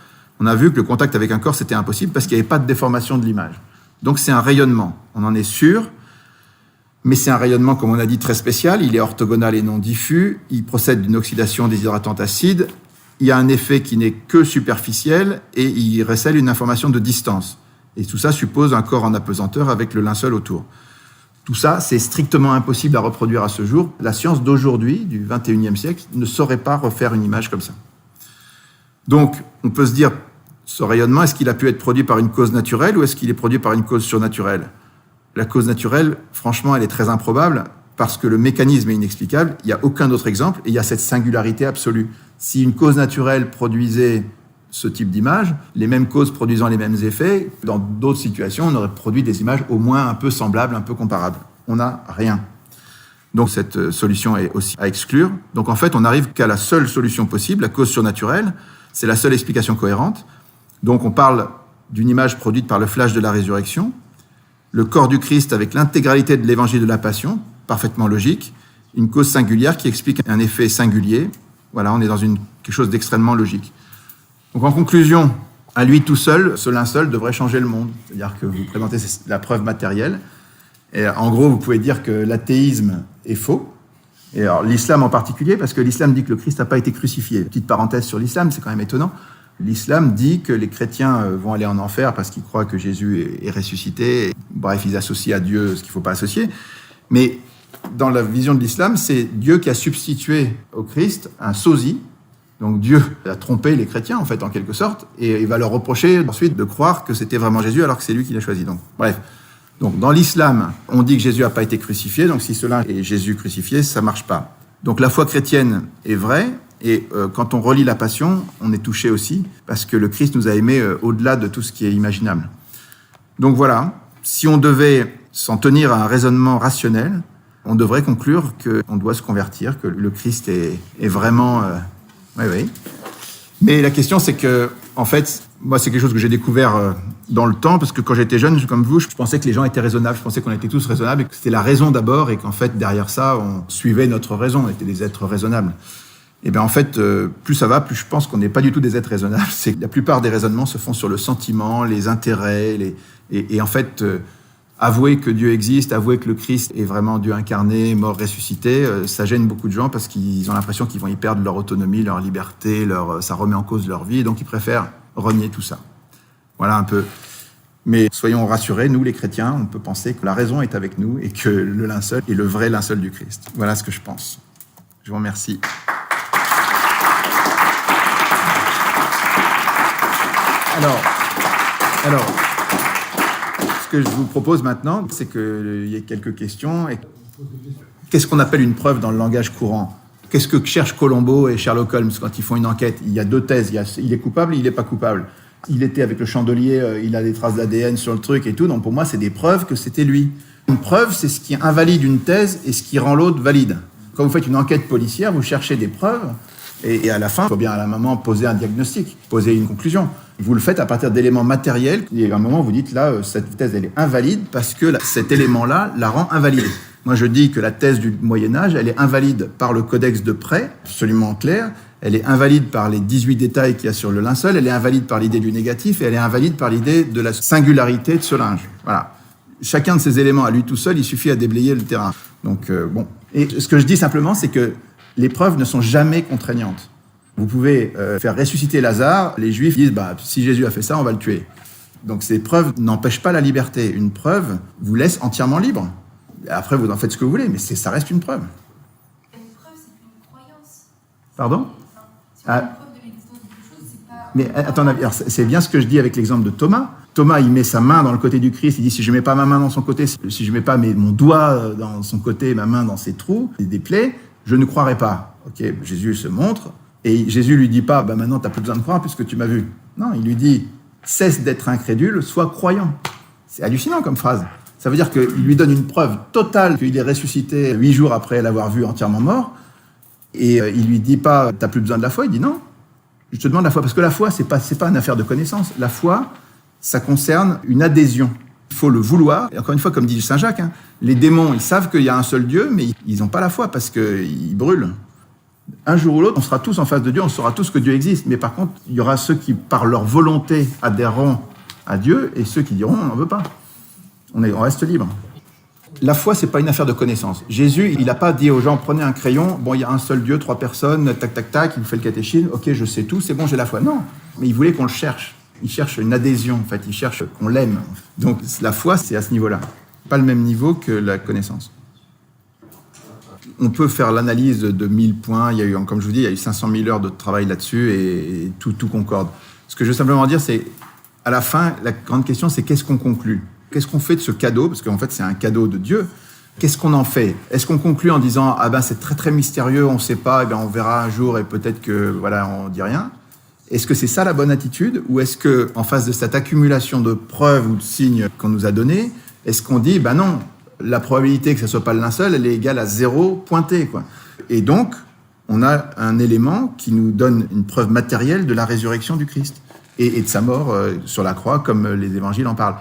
On a vu que le contact avec un corps, c'était impossible parce qu'il n'y avait pas de déformation de l'image. Donc c'est un rayonnement, on en est sûr, mais c'est un rayonnement, comme on a dit, très spécial. Il est orthogonal et non diffus, il procède d'une oxydation déshydratante acide, il y a un effet qui n'est que superficiel et il recèle une information de distance. Et tout ça suppose un corps en apesanteur avec le linceul autour. Tout ça, c'est strictement impossible à reproduire à ce jour. La science d'aujourd'hui, du XXIe siècle, ne saurait pas refaire une image comme ça. Donc, on peut se dire, ce rayonnement, est-ce qu'il a pu être produit par une cause naturelle ou est-ce qu'il est produit par une cause surnaturelle? La cause naturelle, franchement, elle est très improbable parce que le mécanisme est inexplicable. Il n'y a aucun autre exemple et il y a cette singularité absolue. Si une cause naturelle produisait ce type d'image, les mêmes causes produisant les mêmes effets, dans d'autres situations, on aurait produit des images au moins un peu semblables, un peu comparables. On n'a rien. Donc cette solution est aussi à exclure. Donc en fait, on n'arrive qu'à la seule solution possible, la cause surnaturelle. C'est la seule explication cohérente. Donc on parle d'une image produite par le flash de la résurrection, le corps du Christ avec l'intégralité de l'évangile de la Passion, parfaitement logique, une cause singulière qui explique un effet singulier. Voilà, on est dans quelque chose d'extrêmement logique. Donc en conclusion, à lui tout seul, ce linceul devrait changer le monde. C'est-à-dire que vous présentez la preuve matérielle. Et en gros, vous pouvez dire que l'athéisme est faux. Et alors l'islam en particulier, parce que l'islam dit que le Christ n'a pas été crucifié. Petite parenthèse sur l'islam, c'est quand même étonnant. L'islam dit que les chrétiens vont aller en enfer parce qu'ils croient que Jésus est ressuscité. Bref, ils associent à Dieu ce qu'il ne faut pas associer. Mais dans la vision de l'islam, c'est Dieu qui a substitué au Christ un sosie. Donc Dieu a trompé les chrétiens, en fait, en quelque sorte, et il va leur reprocher ensuite de croire que c'était vraiment Jésus alors que c'est lui qui l'a choisi. Donc, bref. Donc, dans l'islam, on dit que Jésus n'a pas été crucifié, donc si cela est Jésus crucifié, ça ne marche pas. Donc, la foi chrétienne est vraie, et quand on relit la Passion, on est touché aussi, parce que le Christ nous a aimés au-delà de tout ce qui est imaginable. Donc voilà, si on devait s'en tenir à un raisonnement rationnel, on devrait conclure qu'on doit se convertir, que le Christ est vraiment... Oui. Mais la question, c'est que, en fait, moi, c'est quelque chose que j'ai découvert dans le temps, parce que quand j'étais jeune, comme vous, je pensais que les gens étaient raisonnables, je pensais qu'on était tous raisonnables, et que c'était la raison d'abord, et qu'en fait, derrière ça, on suivait notre raison, on était des êtres raisonnables. Et bien, en fait, plus ça va, plus je pense qu'on n'est pas du tout des êtres raisonnables. C'est que la plupart des raisonnements se font sur le sentiment, les intérêts, et en fait... avouer que Dieu existe, avouer que le Christ est vraiment Dieu incarné, mort, ressuscité, ça gêne beaucoup de gens parce qu'ils ont l'impression qu'ils vont y perdre leur autonomie, leur liberté, ça remet en cause leur vie, donc ils préfèrent renier tout ça. Voilà un peu. Mais soyons rassurés, nous les chrétiens, on peut penser que la raison est avec nous et que le linceul est le vrai linceul du Christ. Voilà ce que je pense. Je vous remercie. Alors, ce que je vous propose maintenant, c'est qu'il y ait quelques questions. Qu'est-ce qu'on appelle une preuve dans le langage courant ? Qu'est-ce que cherchent Colombo et Sherlock Holmes quand ils font une enquête ? Il y a deux thèses. Il est coupable, il n'est pas coupable. Il était avec le chandelier, il a des traces d'ADN sur le truc et tout. Donc pour moi, c'est des preuves que c'était lui. Une preuve, c'est ce qui invalide une thèse et ce qui rend l'autre valide. Quand vous faites une enquête policière, vous cherchez des preuves et à la fin, il faut bien à la maman poser un diagnostic, poser une conclusion. Vous le faites à partir d'éléments matériels. Et à un moment, vous dites, là, cette thèse, elle est invalide parce que cet élément-là la rend invalidée. Moi, je dis que la thèse du Moyen-Âge, elle est invalide par le codex de prêt, absolument clair. Elle est invalide par les 18 détails qu'il y a sur le linceul. Elle est invalide par l'idée du négatif et elle est invalide par l'idée de la singularité de ce linge. Voilà. Chacun de ces éléments, à lui tout seul, il suffit à déblayer le terrain. Donc, bon. Et ce que je dis simplement, c'est que les preuves ne sont jamais contraignantes. Vous pouvez faire ressusciter Lazare, les Juifs disent si Jésus a fait ça, on va le tuer. Donc ces preuves n'empêchent pas la liberté. Une preuve vous laisse entièrement libre. Après, vous en faites ce que vous voulez, mais ça reste une preuve. Une preuve, c'est une croyance. Pardon ? Si on a une preuve de l'existence de quelque chose, c'est pas... Mais attends, c'est bien ce que je dis avec l'exemple de Thomas. Thomas, il met sa main dans le côté du Christ, il dit si je mets pas ma main dans son côté, si je mets pas mon doigt dans son côté, ma main dans ses trous, des plaies, je ne croirai pas. Ok, Jésus se montre. Et Jésus lui dit pas, maintenant, tu n'as plus besoin de croire puisque tu m'as vu. Non, il lui dit, cesse d'être incrédule, sois croyant. C'est hallucinant comme phrase. Ça veut dire qu'il lui donne une preuve totale qu'il est ressuscité 8 jours après l'avoir vu entièrement mort. Et il lui dit pas, tu n'as plus besoin de la foi. Il dit non, je te demande la foi. Parce que la foi, c'est pas une affaire de connaissance. La foi, ça concerne une adhésion. Il faut le vouloir. Et encore une fois, comme dit Saint Jacques, les démons, ils savent qu'il y a un seul Dieu, mais ils n'ont pas la foi parce qu'ils brûlent. Un jour ou l'autre, on sera tous en face de Dieu, on saura tous que Dieu existe. Mais par contre, il y aura ceux qui, par leur volonté, adhéreront à Dieu et ceux qui diront, on n'en veut pas. On reste libre. La foi, c'est pas une affaire de connaissance. Jésus, il n'a pas dit aux gens, prenez un crayon, il y a un seul Dieu, 3 personnes, tac, tac, tac, il vous fait le catéchisme, ok, je sais tout, c'est bon, j'ai la foi. Non, mais il voulait qu'on le cherche. Il cherche une adhésion, en fait, il cherche qu'on l'aime. Donc la foi, c'est à ce niveau-là. Pas le même niveau que la connaissance. On peut faire l'analyse de 1000 points. Il y a eu, comme je vous dis, il y a eu 500 000 heures de travail là-dessus et tout concorde. Ce que je veux simplement dire, c'est, à la fin, la grande question, c'est qu'est-ce qu'on conclut ? Qu'est-ce qu'on fait de ce cadeau ? Parce qu'en fait, c'est un cadeau de Dieu. Qu'est-ce qu'on en fait ? Est-ce qu'on conclut en disant « Ah ben, c'est très très mystérieux, on ne sait pas, on verra un jour et peut-être que, voilà, on ne dit rien » Est-ce que c'est ça la bonne attitude ? Ou est-ce qu'en face de cette accumulation de preuves ou de signes qu'on nous a donnés, est-ce qu'on dit « non ». La probabilité que ce ne soit pas le linceul, elle est égale à 0 pointé, quoi. Et donc, on a un élément qui nous donne une preuve matérielle de la résurrection du Christ et de sa mort sur la croix, comme les évangiles en parlent.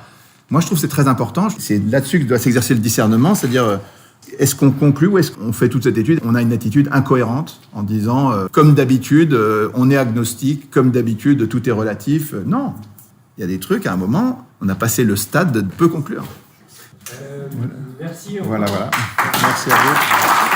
Moi, je trouve que c'est très important. C'est là-dessus que doit s'exercer le discernement, c'est-à-dire, Est-ce qu'on conclut ou est-ce qu'on fait toute cette étude? On a une attitude incohérente en disant, comme d'habitude, on est agnostique, comme d'habitude, tout est relatif. Non, il y a des trucs, à un moment, on a passé le stade de peut conclure. Merci. Voilà. Merci à vous.